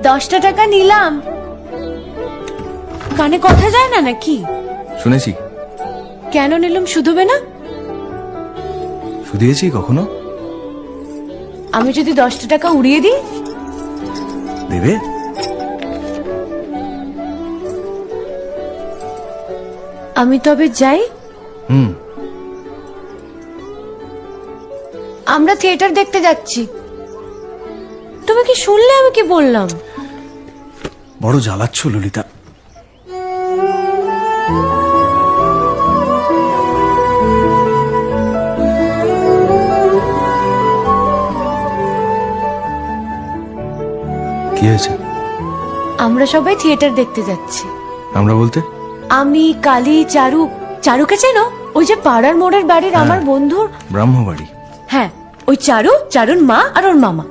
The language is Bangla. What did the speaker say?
10টা টাকা নিলাম। কানে কথা যায় না নাকি? শুনেছি। কেন নিলাম? শুধবে না? শুধিয়েছি কখনো? আমি যদি 10টা টাকা উড়িয়ে দিই? দেবে? আমি তবে যাই। আমরা থিয়েটার দেখতে যাচ্ছি। তুমি কি শুনলে আমি কি বললাম? বড় জ্বালাচ্ছ ললিতা। কি হয়েছে? আমরা সবাই থিয়েটার দেখতে যাচ্ছি। আমরা বলতে? আমি, কালী, চারু। চারুকে চেনো? ওই যে পাড়ার মোড়ের বাড়ির আমার বন্ধুর ব্রাহ্মবাড়ি। হ্যাঁ, ওই চারু, চারুর মা আর ওর মামা।